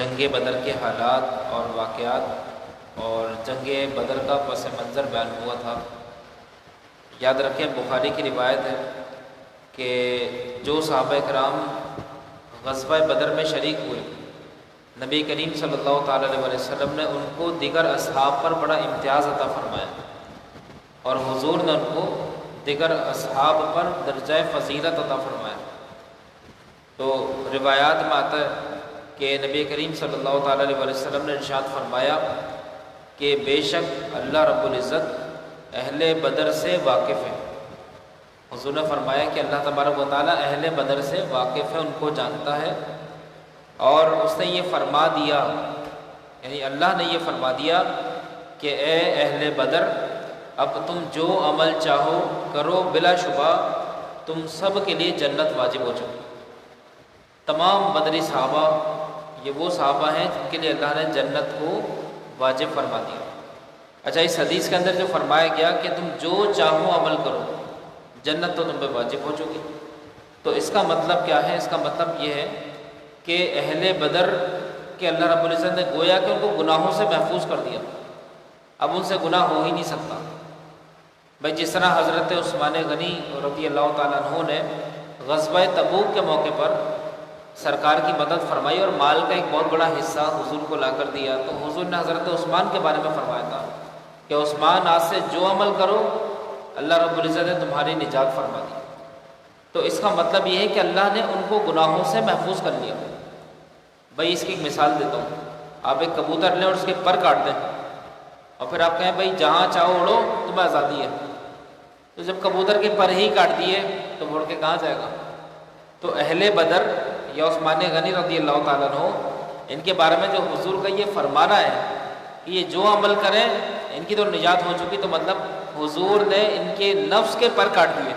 جنگ بدر کے حالات اور واقعات اور جنگ بدر کا پس منظر بیان ہوا تھا۔ یاد رکھیں بخاری کی روایت ہے کہ جو صحابہ کرام غزوہ بدر میں شریک ہوئے، نبی کریم صلی اللہ تعالیٰ علیہ وسلم نے ان کو دیگر اصحاب پر بڑا امتیاز عطا فرمایا، اور حضور نے ان کو دیگر اصحاب پر درجہ فضیلت عطا فرمایا۔ تو روایات میں آتا ہے کہ نبی کریم صلی اللہ تعالیٰ علیہ وسلم نے ارشاد فرمایا کہ بے شک اللہ رب العزت اہل بدر سے واقف ہے۔ حضور نے فرمایا کہ اللہ تبارک و تعالیٰ اہل بدر سے واقف ہے، ان کو جانتا ہے، اور اس نے یہ فرما دیا، یعنی اللہ نے یہ فرما دیا کہ اے اہل بدر، اب تم جو عمل چاہو کرو، بلا شبہ تم سب کے لیے جنت واجب ہو چکی۔ تمام بدری صحابہ یہ وہ صحابہ ہیں جن کے لیے اللہ نے جنت کو واجب فرما دیا۔ اچھا، اس حدیث کے اندر جو فرمایا گیا کہ تم جو چاہو عمل کرو، جنت تو تم پہ واجب ہو چکی، تو اس کا مطلب کیا ہے؟ اس کا مطلب یہ ہے کہ اہل بدر کے اللہ رب العزت نے گویا کہ ان کو گناہوں سے محفوظ کر دیا، اب ان سے گناہ ہو ہی نہیں سکتا۔ بھائی جس طرح حضرت عثمان غنی رضی اللہ تعالیٰ عنہ نے غزوہ تبوک کے موقع پر سرکار کی مدد فرمائی اور مال کا ایک بہت بڑا حصہ حضور کو لا کر دیا، تو حضور نے حضرت عثمان کے بارے میں فرمایا تھا کہ عثمان آج سے جو عمل کرو اللہ رب العزت نے تمہاری نجات فرما دی۔ تو اس کا مطلب یہ ہے کہ اللہ نے ان کو گناہوں سے محفوظ کر لیا۔ بھائی اس کی ایک مثال دیتا ہوں، آپ ایک کبوتر لیں اور اس کے پر کاٹ دیں، اور پھر آپ کہیں بھائی جہاں چاہو اڑو، تمہیں آزادی ہے، تو جب کبوتر کے پر ہی کاٹ دیے تو اڑ کے کہاں جائے گا؟ تو اہل بدر یا عثمان غنی رضی اللہ تعالیٰ عنہ، ان کے بارے میں جو حضور کا یہ فرمانا ہے کہ یہ جو عمل کریں ان کی تو نجات ہو چکی، تو مطلب حضور نے ان کے نفس کے پر کاٹ دیے،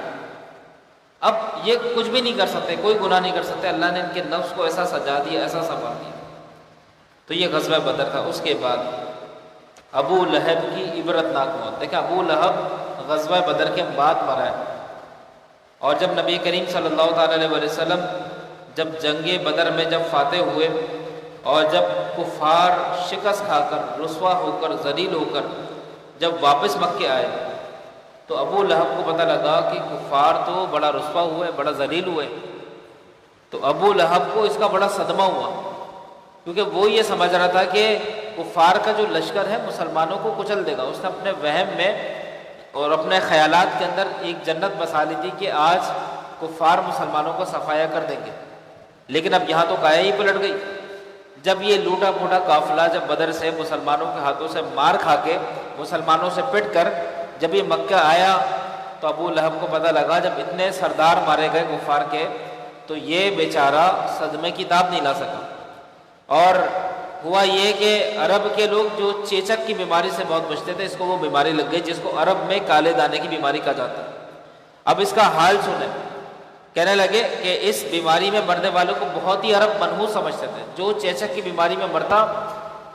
اب یہ کچھ بھی نہیں کر سکتے، کوئی گناہ نہیں کر سکتے، اللہ نے ان کے نفس کو ایسا سجا دیا، ایسا سنوار دیا۔ تو یہ غزوہ بدر تھا۔ اس کے بعد ابو لہب کی عبرتناک موت، دیکھیں ابو لہب غزوہ بدر کے بعد مرا ہے، اور جب نبی کریم صلی اللہ تعالیٰ علیہ وسلم جب جنگ بدر میں جب فاتح ہوئے اور جب کفار شکست کھا کر، رسوا ہو کر، ذلیل ہو کر جب واپس مکے آئے، تو ابو لہب کو پتہ لگا کہ کفار تو بڑا رسوا ہوئے، بڑا ذلیل ہوئے، تو ابو لہب کو اس کا بڑا صدمہ ہوا، کیونکہ وہ یہ سمجھ رہا تھا کہ کفار کا جو لشکر ہے مسلمانوں کو کچل دے گا۔ اس نے اپنے وہم میں اور اپنے خیالات کے اندر ایک جنت بسا لی تھی کہ آج کفار مسلمانوں کو صفایا کر دیں گے، لیکن اب یہاں تو کایا ہی پلٹ گئی۔ جب یہ لوٹا پھوٹا قافلہ جب بدر سے مسلمانوں کے ہاتھوں سے مار کھا کے، مسلمانوں سے پٹ کر جب یہ مکہ آیا، تو ابو لہب کو پتہ لگا جب اتنے سردار مارے گئے کفار کے، تو یہ بیچارہ صدمے کی تاب نہیں لا سکا۔ اور ہوا یہ کہ عرب کے لوگ جو چیچک کی بیماری سے بہت بچتے تھے، اس کو وہ بیماری لگ گئی جس کو عرب میں کالے دانے کی بیماری کہا جاتا ہے۔ اب اس کا حال سنیں، کہنے لگے کہ اس بیماری میں مرنے والوں کو بہت ہی عرب منحوس سمجھتے تھے، جو چیچک کی بیماری میں مرتا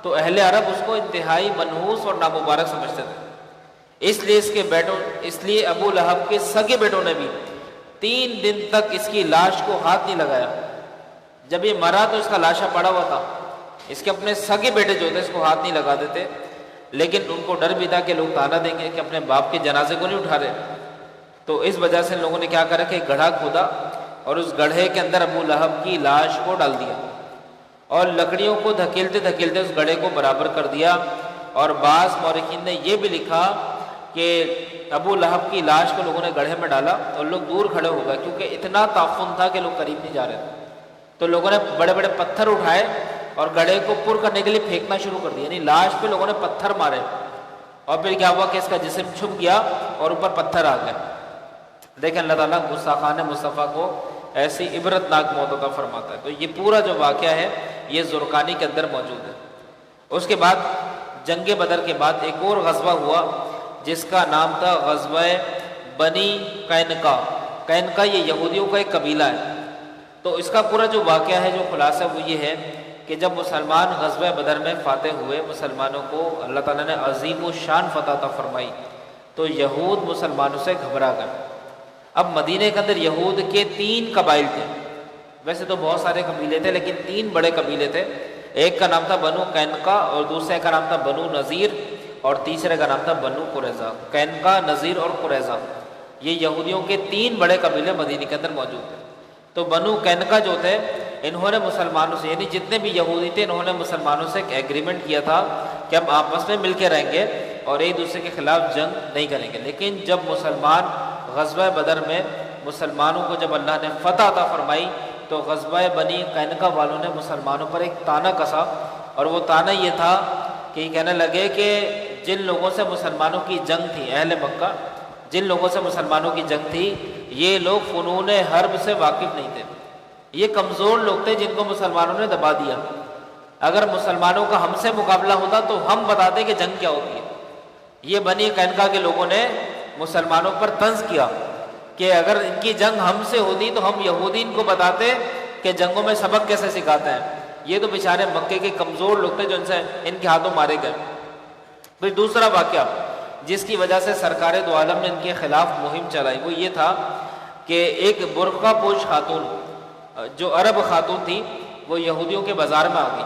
تو اہل عرب اس کو انتہائی منحوس اور نامبارک سمجھتے تھے۔ اس لیے ابو لہب کے سگے بیٹوں نے بھی 3 دن تک اس کی لاش کو ہاتھ نہیں لگایا۔ جب یہ مرا تو اس کا لاشا پڑا ہوا تھا، اس کے اپنے سگے بیٹے جو تھے اس کو ہاتھ نہیں لگا دیتے، لیکن ان کو ڈر بھی تھا کہ لوگ تانا دیں گے کہ اپنے باپ کے جنازے کو نہیں اٹھا رہے، تو اس وجہ سے لوگوں نے کیا کرا کہ ایک گڑھا کھودا اور اس گڑھے کے اندر ابو لہب کی لاش کو ڈال دیا، اور لکڑیوں کو دھکیلتے دھکیلتے اس گڑھے کو برابر کر دیا۔ اور بعض مورخین نے یہ بھی لکھا کہ ابو لہب کی لاش کو لوگوں نے گڑھے میں ڈالا اور لوگ دور کھڑے ہو گئے، کیونکہ اتنا تعفن تھا کہ لوگ قریب نہیں جا رہے تھے، تو لوگوں نے بڑے بڑے پتھر اٹھائے اور گڑھے کو پر کرنے کے لیے پھینکنا شروع کر دیا، یعنی لاش پہ لوگوں نے پتھر مارے، اور پھر کیا ہوا کہ اس کا جسم چھپ گیا اور اوپر پتھر آ گئے۔ دیکھیں اللہ تعالیٰ گستاخان مصطفیٰ کو ایسی عبرتناک موت عطا فرماتا ہے۔ تو یہ پورا جو واقعہ ہے یہ زرقانی کے اندر موجود ہے۔ اس کے بعد جنگ بدر کے بعد ایک اور غزوہ ہوا جس کا نام تھا غزوہ بنی قینقاع۔ قینقاع یہ یہودیوں کا ایک قبیلہ ہے۔ تو اس کا پورا جو واقعہ ہے، جو خلاصہ وہ یہ ہے کہ جب مسلمان غزوہ بدر میں فاتح ہوئے، مسلمانوں کو اللہ تعالیٰ نے عظیم و شان فتح عطا فرمائی، تو یہود مسلمانوں سے گھبرا گئے۔ اب مدینہ کے اندر یہود کے 3 قبائل تھے، ویسے تو بہت سارے قبیلے تھے لیکن 3 بڑے قبیلے تھے۔ ایک کا نام تھا بنو قینقا اور دوسرے کا نام تھا بنو نذیر اور تیسرے کا نام تھا بنو قریظہ۔ قینقا، نذیر اور قریظہ، یہ یہودیوں کے 3 بڑے قبیلے مدینے کے اندر موجود تھے۔ تو بنو قینقا جو تھے انہوں نے مسلمانوں سے، یعنی جتنے بھی یہودی تھے، انہوں نے مسلمانوں سے ایک ایگریمنٹ کیا تھا کہ ہم آپس میں مل کے رہیں گے اور ایک دوسرے کے خلاف جنگ نہیں کریں گے۔ لیکن جب مسلمان غزوہ بدر میں مسلمانوں کو جب اللہ نے فتح عطا فرمائی تو غزوہ بنی قینقا والوں نے مسلمانوں پر ایک طعنہ کسا، اور وہ طعنہ یہ تھا کہ یہ کہنے لگے کہ جن لوگوں سے مسلمانوں کی جنگ تھی، اہل مکہ، جن لوگوں سے مسلمانوں کی جنگ تھی، یہ لوگ فنون حرب سے واقف نہیں تھے، یہ کمزور لوگ تھے جن کو مسلمانوں نے دبا دیا۔ اگر مسلمانوں کا ہم سے مقابلہ ہوتا تو ہم بتاتے کہ جنگ کیا ہوتی ہے۔ یہ بنی قینقا کے لوگوں نے مسلمانوں پر طنز کیا کہ اگر ان کی جنگ ہم سے ہوتی تو ہم یہودی ان کو بتاتے کہ جنگوں میں سبق کیسے سکھاتے ہیں۔ یہ تو بیچارے مکے کے کمزور لوگ تھے جو ان کے ہاتھوں مارے گئے۔ پھر دوسرا واقعہ جس کی وجہ سے سرکار دو عالم نے ان کے خلاف مہم چلائی وہ یہ تھا کہ ایک برقع پوش خاتون جو عرب خاتون تھی وہ یہودیوں کے بازار میں آ گئی،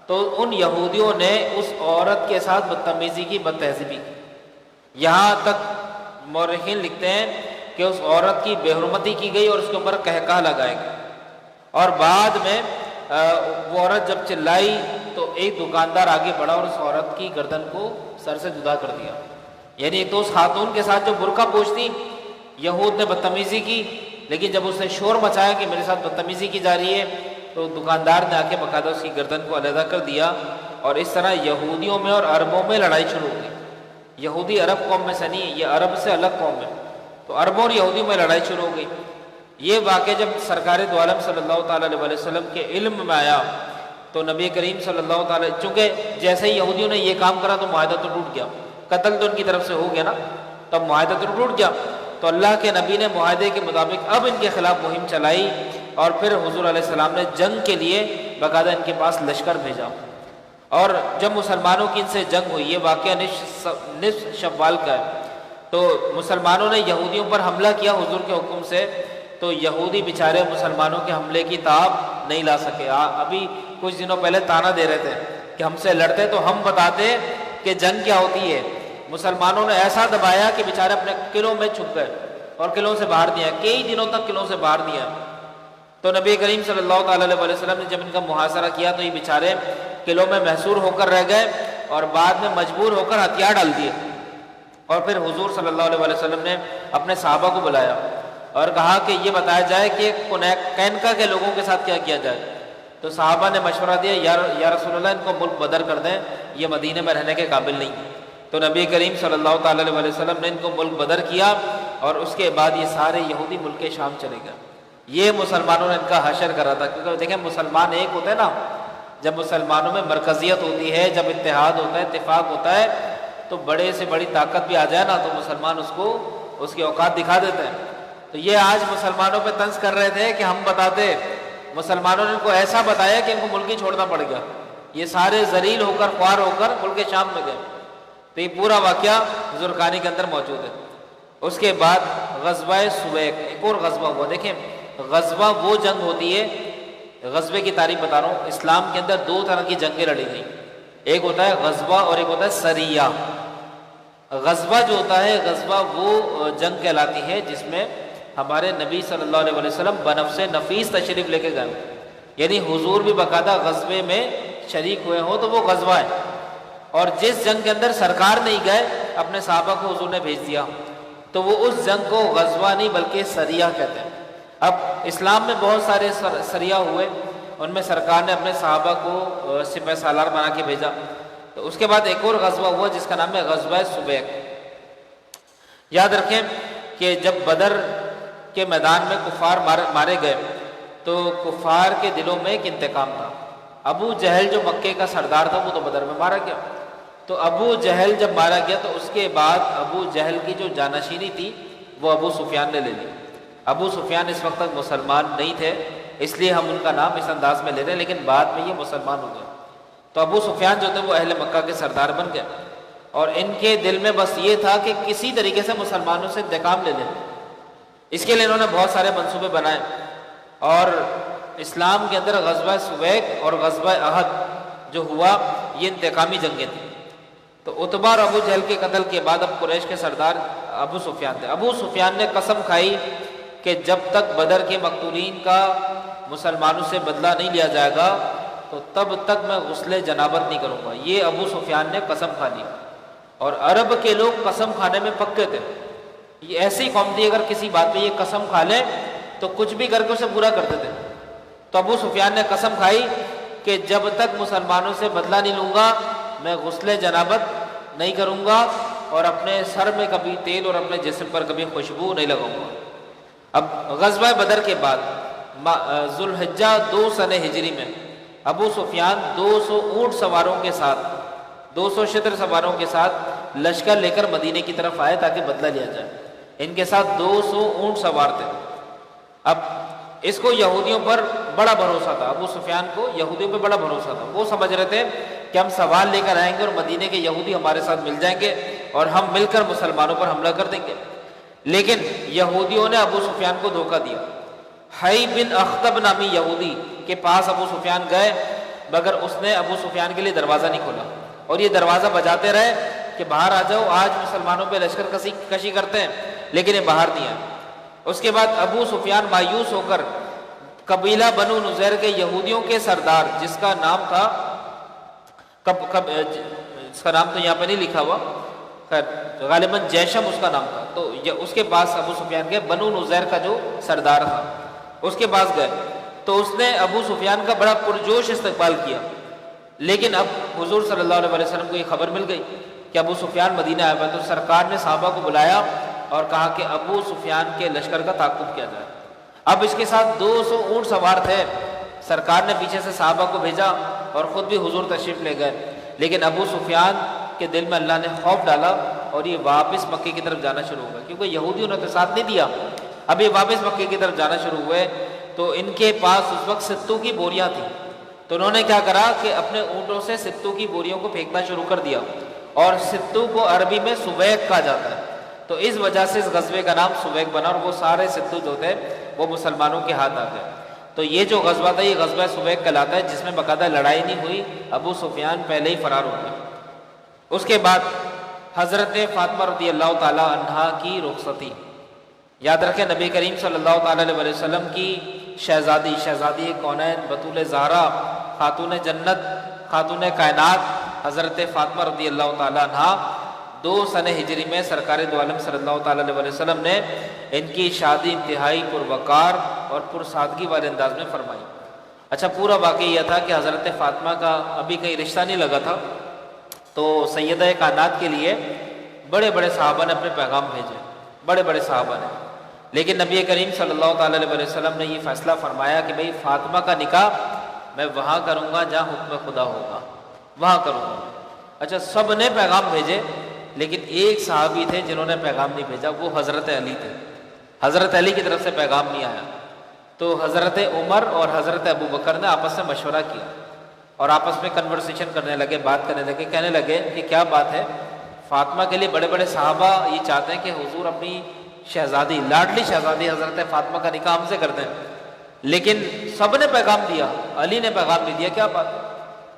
تو ان یہودیوں نے اس عورت کے ساتھ بدتمیزی کی، بد تہذیبی کی۔ یہاں تک مورخین لکھتے ہیں کہ اس عورت کی بے حرمتی کی گئی اور اس کے اوپر کہکہا لگائے گئے، اور بعد میں وہ عورت جب چلائی تو ایک دکاندار آگے بڑھا اور اس عورت کی گردن کو سر سے جدا کر دیا۔ یعنی ایک تو اس خاتون کے ساتھ جو برقع پوش تھی، یہود نے بدتمیزی کی، لیکن جب اس نے شور مچایا کہ میرے ساتھ بدتمیزی کی جا رہی ہے تو دکاندار نے آ کے باقاعدہ اس کی گردن کو علیحدہ کر دیا، اور اس طرح یہودیوں میں اور عربوں میں لڑائی شروع ہو گئی۔ یہودی عرب قوم میں سے نہیں، یہ عرب سے الگ قوم ہے، تو عربوں اور یہودیوں میں لڑائی شروع ہو گئی۔ یہ واقعہ جب سرکار دو عالم صلی اللہ تعالیٰ علیہ وسلم کے علم میں آیا تو نبی کریم صلی اللہ تعالیٰ، چونکہ جیسے ہی یہودیوں نے یہ کام کرا تو معاہدہ تو ٹوٹ گیا، قتل تو ان کی طرف سے ہو گیا نا، تب معاہدہ تو ٹوٹ گیا۔ تو اللہ کے نبی نے معاہدے کے مطابق اب ان کے خلاف مہم چلائی، اور پھر حضور علیہ السلام نے جنگ کے لیے باقاعدہ ان کے پاس لشکر بھیجا، اور جب مسلمانوں کی ان سے جنگ ہوئی، یہ واقعہ نصف شوال کا ہے، تو مسلمانوں نے یہودیوں پر حملہ کیا حضور کے حکم سے، تو یہودی بیچارے مسلمانوں کے حملے کی تاب نہیں لا سکے۔ ابھی کچھ دنوں پہلے طعنہ دے رہے تھے کہ ہم سے لڑتے تو ہم بتاتے کہ جنگ کیا ہوتی ہے۔ مسلمانوں نے ایسا دبایا کہ بیچارے اپنے قلعوں میں چھپ گئے اور قلعوں سے باہر دیا، کئی دنوں تک قلعوں سے باہر دیا۔ تو نبی کریم صلی اللہ تعالیٰ علیہ وسلم نے جب ان کا محاصرہ کیا تو یہ بیچارے قلعوں میں محصور ہو کر رہ گئے، اور بعد میں مجبور ہو کر ہتھیار ڈال دیے۔ اور پھر حضور صلی اللہ علیہ وسلم نے اپنے صحابہ کو بلایا اور کہا کہ یہ بتایا جائے کہ قینقا کے لوگوں کے ساتھ کیا کیا جائے۔ تو صحابہ نے مشورہ دیا، یا رسول اللہ، ان کو ملک بدر کر دیں، یہ مدینے میں رہنے کے قابل نہیں۔ تو نبی کریم صلی اللہ تعالیٰ علیہ وسلم نے ان کو ملک بدر کیا، اور اس کے بعد یہ سارے یہودی ملک شام چلے گئے۔ یہ مسلمانوں نے ان کا حشر کرا تھا، کیونکہ دیکھیں مسلمان ایک ہوتے ہیں نا، جب مسلمانوں میں مرکزیت ہوتی ہے، جب اتحاد ہوتا ہے، اتفاق ہوتا ہے، تو بڑے سے بڑی طاقت بھی آ جائے نا تو مسلمان اس کو اس کی اوقات دکھا دیتے ہیں۔ تو یہ آج مسلمانوں پہ طنز کر رہے تھے کہ ہم بتاتے، مسلمانوں نے ان کو ایسا بتایا کہ ان کو ملک ہی چھوڑنا پڑ گیا، یہ سارے ذلیل ہو کر، خوار ہو کر ملک شام میں گئے۔ تو یہ پورا واقعہ زرقانی کے اندر موجود ہے۔ اس کے بعد غزوہ سویق، ایک اور غزوہ ہوا۔ دیکھیں غزوہ وہ جنگ ہوتی ہے، غزوے کی تاریخ بتا رہا ہوں، اسلام کے اندر 2 طرح کی جنگیں لڑی گئیں، ایک ہوتا ہے غزوہ اور ایک ہوتا ہے سریہ۔ غزوہ جو ہوتا ہے، غزوہ وہ جنگ کہلاتی ہے جس میں ہمارے نبی صلی اللہ علیہ وسلم بنفس نفیس تشریف لے کے گئے، یعنی حضور بھی باقاعدہ غزوے میں شریک ہوئے ہوں تو وہ غزوہ ہے۔ اور جس جنگ کے اندر سرکار نہیں گئے، اپنے صحابہ کو حضور نے بھیج دیا، تو وہ اس جنگ کو غزوہ نہیں بلکہ سریہ کہتے ہیں۔ اب اسلام میں بہت سارے سریہ ہوئے، ان میں سرکار نے اپنے صحابہ کو سپہ سالار بنا کے بھیجا۔ تو اس کے بعد ایک اور غزوہ ہوا جس کا نام ہے غزوہ سویق۔ یاد رکھیں کہ جب بدر کے میدان میں کفار مارے گئے تو کفار کے دلوں میں ایک انتقام تھا۔ ابو جہل جو مکے کا سردار تھا وہ تو بدر میں مارا گیا، تو ابو جہل جب مارا گیا تو اس کے بعد ابو جہل کی جو جانشینی تھی وہ ابو سفیان نے لے لی۔ ابو سفیان اس وقت تک مسلمان نہیں تھے، اس لیے ہم ان کا نام اس انداز میں لے رہے ہیں، لیکن بعد میں یہ مسلمان ہو گئے۔ تو ابو سفیان جو تھے وہ اہل مکہ کے سردار بن گئے، اور ان کے دل میں بس یہ تھا کہ کسی طریقے سے مسلمانوں سے انتقام لے لیں۔ اس کے لیے انہوں نے بہت سارے منصوبے بنائے، اور اسلام کے اندر غزوہ سویق اور غزوہ احد جو ہوا یہ انتقامی جنگیں تھیں۔ تو عتبہ اور ابو جہل کے قتل کے بعد اب قریش کے سردار ابو سفیان تھے۔ ابو سفیان نے قسم کھائی کہ جب تک بدر کے مقتولین کا مسلمانوں سے بدلہ نہیں لیا جائے گا تو تب تک میں غسل جنابت نہیں کروں گا۔ یہ ابو سفیان نے قسم کھا لی، اور عرب کے لوگ قسم کھانے میں پکے تھے۔ یہ ایسی قوم تھی اگر کسی بات پہ یہ قسم کھا لیں تو کچھ بھی کر کے اسے برا کرتے تھے۔ تو ابو سفیان نے قسم کھائی کہ جب تک مسلمانوں سے بدلہ نہیں لوں گا میں غسل جنابت نہیں کروں گا، اور اپنے سر میں کبھی تیل اور اپنے جسم پر کبھی خوشبو نہیں لگاؤں گا۔ اب غزوہ بدر کے بعد ذوالحجہ 2 سنہ ہجری میں ابو سفیان 200 اونٹ سواروں کے ساتھ 200 شتر سواروں کے ساتھ لشکر لے کر مدینے کی طرف آئے تاکہ بدلہ لیا جائے۔ ان کے ساتھ 200 اونٹ سوار تھے۔ اب اس کو یہودیوں پر بڑا بھروسہ تھا، ابو سفیان کو یہودیوں پہ بڑا بھروسہ تھا۔ وہ سمجھ رہے تھے کہ ہم سوار لے کر آئیں گے اور مدینے کے یہودی ہمارے ساتھ مل جائیں گے اور ہم مل کر مسلمانوں پر حملہ کر دیں گے۔ لیکن یہودیوں نے ابو سفیان کو دھوکہ دیا۔ حی بن اخطب نامی یہودی کے پاس ابو سفیان گئے، مگر اس نے ابو سفیان کے لیے دروازہ نہیں کھولا، اور یہ دروازہ بجاتے رہے کہ باہر آ جاؤ، آج مسلمانوں پہ لشکر کشی کرتے ہیں، لیکن یہ باہر نہیں آئے۔ اس کے بعد ابو سفیان مایوس ہو کر قبیلہ بنو نذیر کے یہودیوں کے سردار جس کا نام تھا اس کا نام تو یہاں پہ نہیں لکھا ہوا، خیر غالباً جیشم اس کا نام تھا، تو اس کے پاس ابو سفیان گئے، بنو نذیر کا جو سردار تھا اس کے پاس گئے۔ تو اس نے ابو سفیان کا بڑا پرجوش استقبال کیا، لیکن اب حضور صلی اللہ علیہ وسلم کو یہ خبر مل گئی کہ ابو سفیان مدینہ آیا ہوا ہے، تو سرکار نے صحابہ کو بلایا اور کہا کہ ابو سفیان کے لشکر کا تعاقب کیا جائے۔ اب اس کے ساتھ 200 اونٹ سوار تھے، سرکار نے پیچھے سے صحابہ کو بھیجا اور خود بھی حضور تشریف لے گئے، لیکن ابو سفیان کے دل میں اللہ نے خوف ڈالا اور یہ واپس مکے کی طرف جانا شروع ہو گیا، کیونکہ یہودیوں نے تو ساتھ نہیں دیا۔ اب یہ واپس مکے کی طرف جانا شروع ہوئے تو ان کے پاس اس وقت ستو کی بوریاں تھیں، تو انہوں نے کیا کرا کہ اپنے اونٹوں سے ستو کی بوریوں کو پھینکنا شروع کر دیا، اور ستو کو عربی میں سویق کہا جاتا ہے، تو اس وجہ سے اس غزوے کا نام سویق بنا، اور وہ سارے ستو جو تھے وہ مسلمانوں کے ہاتھ آ گئے۔ تو یہ جو غزوہ تھا یہ غزوہ سویق کہلاتا ہے، جس میں باقاعدہ لڑائی نہیں ہوئی، ابو سفیان پہلے ہی فرار ہو گیا۔ اس کے بعد حضرت فاطمہ رضی اللہ تعالی عنہا کی رخصتی، یاد رکھیں نبی کریم صلی اللہ تعالی علیہ وسلم کی شہزادی کونین بطول زہرا، خاتون جنت، خاتون کائنات حضرت فاطمہ رضی اللہ تعالی عنہا 2 سنہ ہجری میں سرکار دو عالم صلی اللہ تعالی علیہ وسلم نے ان کی شادی انتہائی پروقار اور پرسادگی والے انداز میں فرمائی۔ اچھا، پورا واقعہ یہ تھا کہ حضرت فاطمہ کا ابھی کہیں رشتہ نہیں لگا تھا، تو سیدہ کائنات کے لیے بڑے بڑے صحابہ نے اپنے پیغام بھیجے، بڑے بڑے صحابہ نے، لیکن نبی کریم صلی اللہ تعالی علیہ وسلم نے یہ فیصلہ فرمایا کہ بھئی فاطمہ کا نکاح میں وہاں کروں گا جہاں حکم خدا ہوگا، وہاں کروں گا۔ اچھا، سب نے پیغام بھیجے، لیکن ایک صحابی تھے جنہوں نے پیغام نہیں بھیجا، وہ حضرت علی تھے۔ حضرت علی کی طرف سے پیغام نہیں آیا، تو حضرت عمر اور حضرت ابو بکر نے آپس میں مشورہ کیا اور آپس میں کنورسیشن کرنے لگے، بات کرنے لگے، کہنے لگے کہ کیا بات ہے، فاطمہ کے لیے بڑے بڑے صحابہ یہ چاہتے ہیں کہ حضور اپنی شہزادی، لاڈلی شہزادی حضرت فاطمہ کا نکاح ہم سے کر دیں، لیکن سب نے پیغام دیا، علی نے پیغام نہیں دیا، کیا بات؟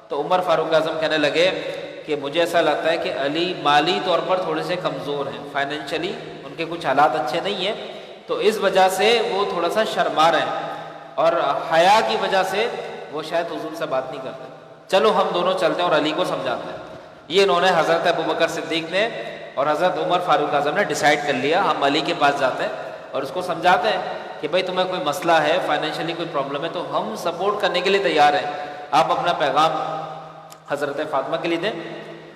تو عمر فاروق اعظم کہنے لگے کہ مجھے ایسا لگتا ہے کہ علی مالی طور پر تھوڑے سے کمزور ہیں، فائنینشلی ان کے کچھ حالات اچھے نہیں ہیں، تو اس وجہ سے وہ تھوڑا سا شرما رہے ہیں، اور حیا کی وجہ سے وہ شاید حضور سے بات نہیں کرتے، چلو ہم دونوں چلتے ہیں اور علی کو سمجھاتے ہیں۔ یہ انہوں نے حضرت ابو بکر صدیق نے اور حضرت عمر فاروق اعظم نے ڈیسائیڈ کر لیا، ہم علی کے پاس جاتے ہیں اور اس کو سمجھاتے ہیں کہ بھائی تمہیں کوئی مسئلہ ہے، فائنینشلی کوئی پرابلم ہے، تو ہم سپورٹ کرنے کے لیے تیار ہیں، آپ اپنا پیغام حضرت فاطمہ کے لیے دیں۔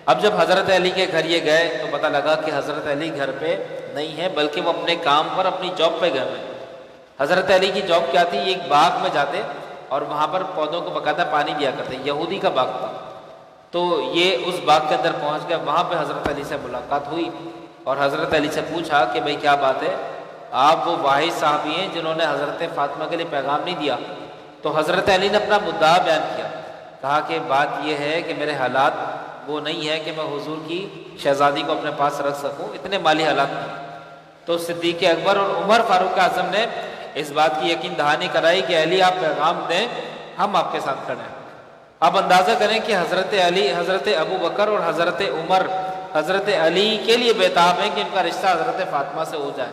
اب جب حضرت علی کے گھر یہ گئے تو پتہ لگا کہ حضرت علی گھر پہ نہیں ہے، بلکہ وہ اپنے کام پر اپنی جاب پہ گئے ہوئے۔ حضرت علی کی جاب کیا تھی؟ ایک باغ میں جاتے اور وہاں پر پودوں کو باقاعدہ پانی دیا کرتے، یہودی کا باغ تھا، تو یہ اس باغ کے اندر پہنچ گئے، وہاں پہ حضرت علی سے ملاقات ہوئی اور حضرت علی سے پوچھا کہ بھئی کیا بات ہے، آپ وہ واحد صحابی ہیں جنہوں نے حضرت فاطمہ کے لیے پیغام نہیں دیا؟ تو حضرت علی نے اپنا مدعا بیان کیا، کہا کہ بات یہ ہے کہ میرے حالات وہ نہیں ہے کہ میں حضور کی شہزادی کو اپنے پاس رکھ سکوں، اتنے مالی حالات نہیں۔ تو صدیق اکبر اور عمر فاروق اعظم نے اس بات کی یقین دہانی کرائی کہ علی آپ پیغام دیں، ہم آپ کے ساتھ کھڑے ہیں۔ اب اندازہ کریں کہ حضرت علی، حضرت ابو بکر اور حضرت عمر حضرت علی کے لیے بےتاب ہیں کہ ان کا رشتہ حضرت فاطمہ سے ہو جائے۔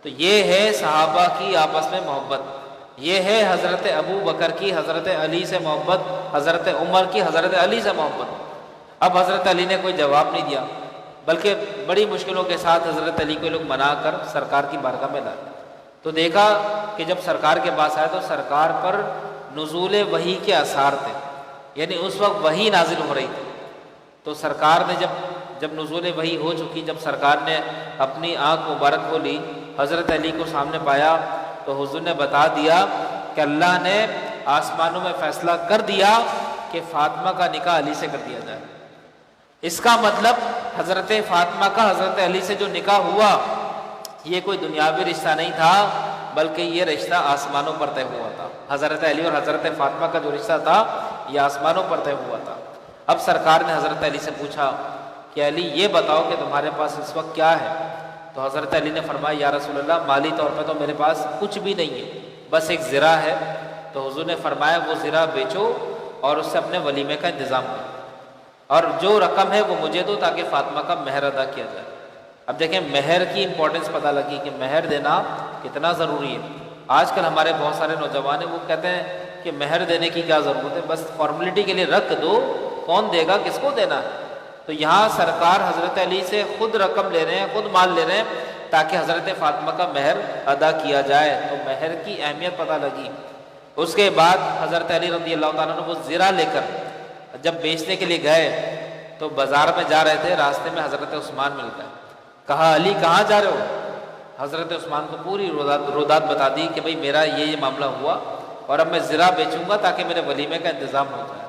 تو یہ ہے صحابہ کی آپس میں محبت، یہ ہے حضرت ابو بکر کی حضرت علی سے محبت، حضرت عمر کی حضرت علی سے محبت۔ اب حضرت علی نے کوئی جواب نہیں دیا، بلکہ بڑی مشکلوں کے ساتھ حضرت علی کو لوگ منا کر سرکار کی بارگاہ میں لائے۔ تو دیکھا کہ جب سرکار کے پاس آئے تو سرکار پر نزول وحی کے آثار تھے، یعنی اس وقت وحی نازل ہو رہی تھی۔ تو سرکار نے جب نزول وحی ہو چکی، جب سرکار نے اپنی آنکھ مبارک کھولی، حضرت علی کو سامنے پایا تو حضور نے بتا دیا کہ اللہ نے آسمانوں میں فیصلہ کر دیا کہ فاطمہ کا نکاح علی سے کر دیا جائے۔ اس کا مطلب حضرت فاطمہ کا حضرت علی سے جو نکاح ہوا یہ کوئی دنیاوی رشتہ نہیں تھا، بلکہ یہ رشتہ آسمانوں پر طے ہوا تھا۔ حضرت علی اور حضرت فاطمہ کا جو رشتہ تھا یہ آسمانوں پر طے ہوا تھا۔ اب سرکار نے حضرت علی سے پوچھا کہ علی یہ بتاؤ کہ تمہارے پاس اس وقت کیا ہے؟ تو حضرت علی نے فرمایا یا رسول اللہ مالی طور پہ تو میرے پاس کچھ بھی نہیں ہے، بس ایک زرہ ہے۔ تو حضور نے فرمایا وہ زرہ بیچو اور اس سے اپنے ولیمے کا انتظام کرو، اور جو رقم ہے وہ مجھے دو تاکہ فاطمہ کا مہر ادا کیا جائے۔ اب دیکھیں مہر کی امپورٹنس پتہ لگی کہ مہر دینا کتنا ضروری ہے۔ آج کل ہمارے بہت سارے نوجوان ہیں وہ کہتے ہیں کہ مہر دینے کی کیا ضرورت ہے، بس فارمیلٹی کے لیے رکھ دو، کون دے گا، کس کو دینا ہے۔ تو یہاں سرکار حضرت علی سے خود رقم لے رہے ہیں، خود مال لے رہے ہیں تاکہ حضرت فاطمہ کا مہر ادا کیا جائے۔ تو مہر کی اہمیت پتہ لگی۔ اس کے بعد حضرت علی رضی اللہ تعالیٰ عنہ وہ زرہ لے کر جب بیچنے کے لیے گئے تو بازار میں جا رہے تھے، راستے میں حضرت عثمان مل گئے۔ کہا علی کہاں جا رہے ہو؟ حضرت عثمان کو پوری رودات بتا دی کہ بھئی میرا یہ معاملہ ہوا اور اب میں زرہ بیچوں گا تاکہ میرے ولیمے کا انتظام ہو جائے۔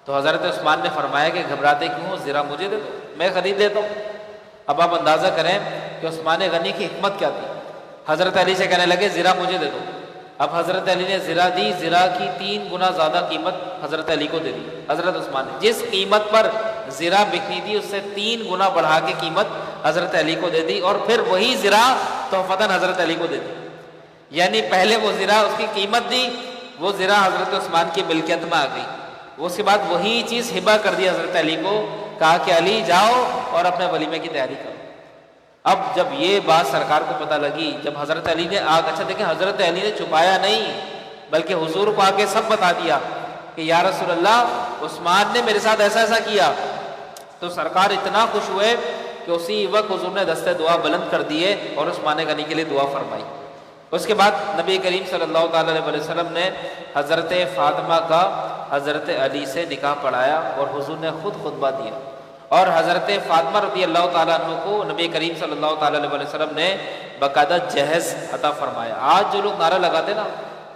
تو حضرت عثمان نے فرمایا کہ گھبراتے کیوں ہو، زرہ مجھے دے دو، میں خرید لیتا ہوں۔ اب آپ اندازہ کریں کہ عثمان غنی کی حکمت کیا تھی۔ حضرت علی سے کہنے لگے زرہ مجھے دے دو۔ اب حضرت علی نے زرہ دی، زرہ کی 3 گنا زیادہ قیمت حضرت علی کو دے دی۔ حضرت عثمان نے جس قیمت پر زرہ بکنی تھی اس سے 3 گنا بڑھا کے قیمت حضرت علی کو دے دی، اور پھر وہی زرہ تحفتاً حضرت علی کو دے دی۔ یعنی پہلے وہ زرہ اس کی قیمت دی، وہ زرہ حضرت عثمان کی ملکیت میں آ گئی۔ اس کے بعد وہی چیز ہبہ کر دی حضرت علی کو، کہا کہ علی جاؤ اور اپنے ولیمے کی تیاری کرو۔ اب جب یہ بات سرکار کو پتہ لگی، جب حضرت علی نے اچھا دیکھیں حضرت علی نے چھپایا نہیں بلکہ حضور کو آ کے سب بتا دیا کہ یا رسول اللہ عثمان نے میرے ساتھ ایسا ایسا کیا۔ تو سرکار اتنا خوش ہوئے کہ اسی وقت حضور نے دستے دعا بلند کر دیے اور عثمان غنی کے لیے دعا فرمائی۔ اس کے بعد نبی کریم صلی اللہ تعالیٰ علیہ وسلم نے حضرت فاطمہ کا حضرت علی سے نکاح پڑھایا اور حضور نے خود خطبہ دیا، اور حضرت فاطمہ رضی اللہ تعالیٰ عنہ کو نبی کریم صلی اللہ تعالیٰ علیہ وسلم نے باقاعدہ جہیز عطا فرمایا۔ آج جو لوگ نعرہ لگاتے نا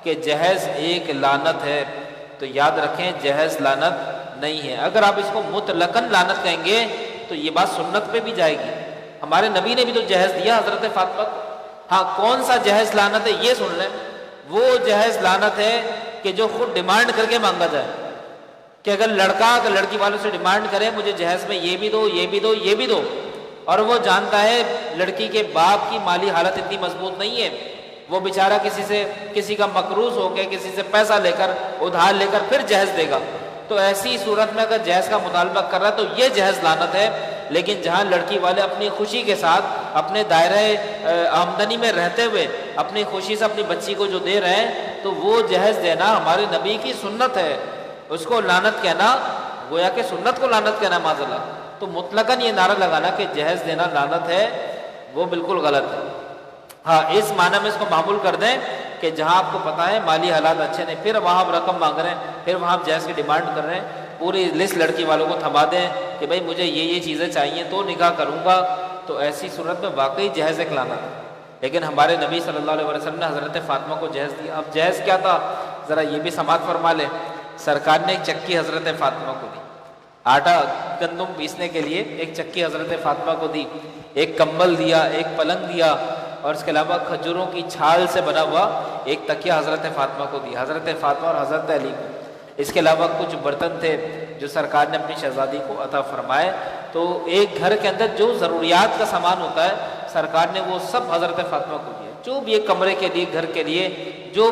کہ جہیز ایک لعنت ہے، تو یاد رکھیں جہیز لعنت نہیں ہے۔ اگر آپ اس کو مطلقاً لعنت کہیں گے تو یہ بات سنت پہ بھی جائے گی۔ ہمارے نبی نے بھی تو جہیز دیا حضرت فاطمہ کو۔ ہاں کون سا جہیز لعنت ہے یہ سن لیں، وہ جہیز لعنت ہے کہ جو خود ڈیمانڈ کر کے مانگا جائے، کہ اگر لڑکا لڑکی والوں سے ڈیمانڈ کرے مجھے جہیز میں یہ بھی دو، یہ بھی دو، یہ بھی دو، اور وہ جانتا ہے لڑکی کے باپ کی مالی حالت اتنی مضبوط نہیں ہے، وہ بیچارہ کسی کا مقروض ہو کے کسی سے پیسہ لے کر ادھار لے کر پھر جہیز دے گا، تو ایسی صورت میں اگر جہیز کا مطالبہ کر رہا ہے تو یہ جہیز لعنت ہے۔ لیکن جہاں لڑکی والے اپنی خوشی کے ساتھ اپنے دائرۂ آمدنی میں رہتے ہوئے اپنی خوشی سے اپنی بچی کو جو دے رہے ہیں تو وہ جہیز دینا ہمارے نبی کی سنت ہے، اس کو لعنت کہنا گویا کہ سنت کو لعنت کہنا معاذ اللہ۔ تو مطلقاً یہ نعرہ لگانا کہ جہیز دینا لعنت ہے وہ بالکل غلط ہے۔ ہاں اس معنی میں اس کو معمول کر دیں کہ جہاں آپ کو پتہ ہے مالی حالات اچھے نہیں، پھر وہاں آپ رقم مانگ رہے ہیں، پھر وہاں آپ جہیز کی ڈیمانڈ کر رہے ہیں، پوری لسٹ لڑکی والوں کو تھما دیں کہ بھائی مجھے یہ چیزیں چاہیے تو نکاح کروں گا، تو ایسی صورت میں واقعی جہیز ایک لعنت ہے۔ لیکن ہمارے نبی صلی اللہ علیہ وسلم نے حضرت فاطمہ کو جہیز دیا۔ اب جہیز کیا تھا ذرا یہ بھی سماعت فرما لیں۔ سرکار نے ایک چکی حضرت فاطمہ کو دی، آٹا گندم پیسنے کے لیے ایک چکی حضرت فاطمہ کو دی، ایک کمبل دیا، ایک پلنگ دیا، اور اس کے علاوہ کھجوروں کی چھال سے بنا ہوا ایک تکیہ حضرت فاطمہ کو دی، حضرت فاطمہ اور حضرت علی کو۔ اس کے علاوہ کچھ برتن تھے جو سرکار نے اپنی شہزادی کو عطا فرمائے۔ تو ایک گھر کے اندر جو ضروریات کا سامان ہوتا ہے سرکار نے وہ سب حضرت فاطمہ کو دیا۔ جو بھی ایک کمرے کے لیے، گھر کے لیے جو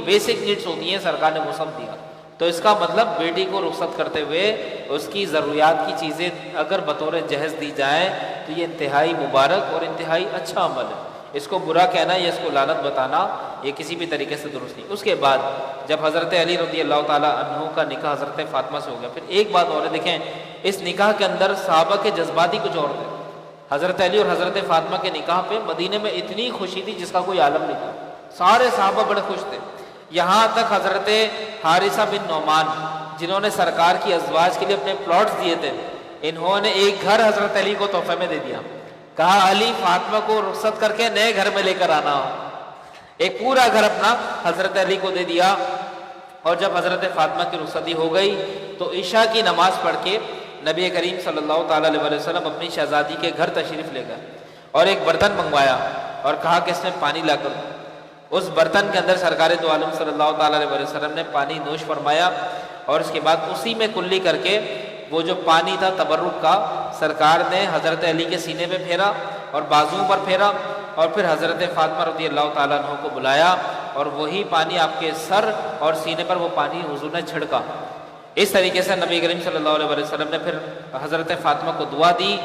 بیسک نیڈس ہوتی ہیں سرکار نے وہ سب دیا۔ تو اس کا مطلب بیٹی کو رخصت کرتے ہوئے اس کی ضروریات کی چیزیں اگر بطور جہیز دی جائیں تو یہ انتہائی مبارک اور انتہائی اچھا عمل ہے۔ اس کو برا کہنا یا اس کو لعنت بتانا یہ کسی بھی طریقے سے درست نہیں۔ اس کے بعد جب حضرت علی رضی اللہ تعالیٰ عنہ کا نکاح حضرت فاطمہ سے ہو گیا، پھر ایک بات اور ہے، دیکھیں اس نکاح کے اندر صحابہ کے جذبات ہی کچھ اور تھے۔ حضرت علی اور حضرت فاطمہ کے نکاح پہ مدینے میں اتنی خوشی تھی جس کا کوئی عالم نہیں تھا، سارے صحابہ بڑے خوش تھے، یہاں تک حضرت حارثہ بن نعمان جنہوں نے سرکار کی ازواج کے لیے اپنے پلاٹس دیے تھے، انہوں نے ایک گھر حضرت علی کو تحفے میں دے دیا، کہا علی فاطمہ کو رخصت کر کے نئے گھر میں لے کر آنا، ایک پورا گھر اپنا حضرت علی کو دے دیا۔ اور جب حضرت فاطمہ کی رخصتی ہو گئی تو عشاء کی نماز پڑھ کے نبی کریم صلی اللہ تعالیٰ علیہ وسلم اپنی شہزادی کے گھر تشریف لے گئے اور ایک برتن منگوایا اور کہا کہ اس میں پانی لا کر دو۔ اس برتن کے اندر سرکار دو عالم صلی اللہ تعالیٰ علیہ وسلم نے پانی نوش فرمایا اور اس کے بعد اسی میں کلی کر کے وہ جو پانی تھا تبرک کا سرکار نے حضرت علی کے سینے پہ پھیرا اور بازوؤں پر پھیرا اور پھر حضرت فاطمہ رضی اللہ تعالیٰ عنہ کو بلایا اور وہی پانی آپ کے سر اور سینے پر وہ پانی حضور نے چھڑکا۔ اس طریقے سے نبی کریم صلی اللہ علیہ وسلم نے پھر حضرت فاطمہ کو دعا دی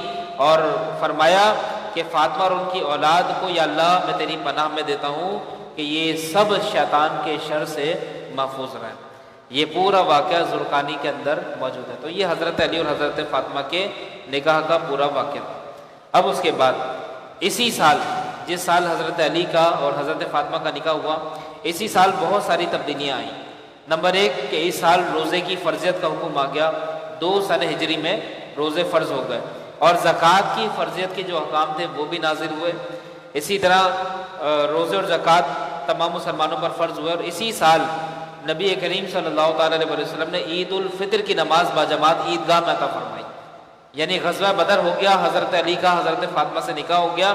اور فرمایا کہ فاطمہ اور ان کی اولاد کو یا اللہ میں تیری پناہ میں دیتا ہوں کہ یہ سب شیطان کے شر سے محفوظ رہیں۔ یہ پورا واقعہ زرقانی کے اندر موجود ہے۔ تو یہ حضرت علی اور حضرت فاطمہ کے نکاح کا پورا واقعہ۔ اب اس کے بعد اسی سال، جس سال حضرت علی کا اور حضرت فاطمہ کا نکاح ہوا، اسی سال بہت ساری تبدیلیاں آئیں۔ نمبر ایک کہ اس سال روزے کی فرضیت کا حکم آ گیا، 2 سن ہجری میں روزے فرض ہو گئے اور زکوٰۃ کی فرضیت کے جو احکام تھے وہ بھی نازل ہوئے۔ اسی طرح روزے اور زکوٰۃ تمام مسلمانوں پر فرض ہوئے اور اسی سال نبی کریم صلی اللہ تعالیٰ علیہ وسلم نے عید الفطر کی نماز باجماعت عیدگاہ میں عطا فرمائی، یعنی غزوہ بدر ہو گیا، حضرت علی کا حضرت فاطمہ سے نکاح ہو گیا،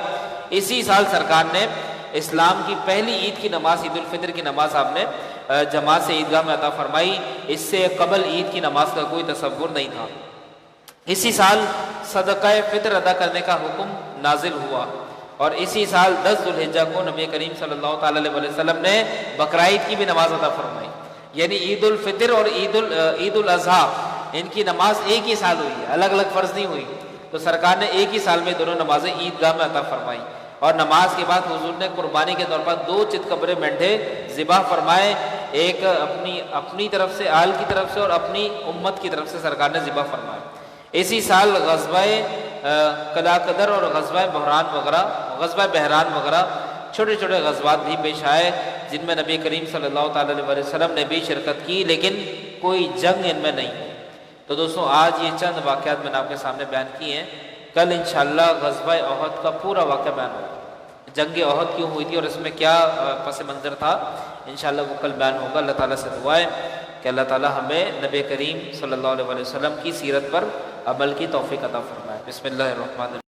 اسی سال سرکار نے اسلام کی پہلی عید کی نماز عید الفطر کی نماز آپ نے جماعت سے عیدگاہ میں عطا فرمائی۔ اس سے قبل عید کی نماز کا کوئی تصور نہیں تھا۔ اسی سال صدقہ فطر ادا کرنے کا حکم نازل ہوا اور اسی سال 10 ذو الحجہ کو نبی کریم صلی اللہ تعالیٰ علیہ وسلم نے بقرعید کی بھی نماز عطا فرمائی، یعنی عید الفطر اور عید الاضحیٰ ان کی نماز ایک ہی سال ہوئی ہے، الگ الگ فرض نہیں ہوئی۔ تو سرکار نے ایک ہی سال میں دونوں نمازیں عیدگاہ میں عطا فرمائی اور نماز کے بعد حضور نے قربانی کے طور پر 2 چتکبرے مینڈھے ذبح فرمائے، ایک اپنی طرف سے، آل کی طرف سے اور اپنی امت کی طرف سے سرکار نے ذبح فرمائے۔ اسی سال غزوہ قلعہ قدر اور غزوہ بحران وغیرہ چھوٹے چھوٹے غزوات بھی پیش آئے جن میں نبی کریم صلی اللہ تعالیٰ علیہ وسلم نے بھی شرکت کی، لیکن کوئی جنگ ان میں نہیں۔ تو دوستوں آج یہ چند واقعات میں نے آپ کے سامنے بیان کیے ہیں، کل انشاءاللہ غزوہ احد کا پورا واقعہ بیان ہوگا، جنگ احد کیوں ہوئی تھی اور اس میں کیا پس منظر تھا، انشاءاللہ وہ کل بیان ہوگا۔ اللہ تعالیٰ سے دعا ہے کہ اللہ تعالیٰ ہمیں نبی کریم صلی اللہ علیہ وسلم کی سیرت پر عمل کی توفیق عطا فرمائے۔ بسم اللہ الرحمن الرحیم۔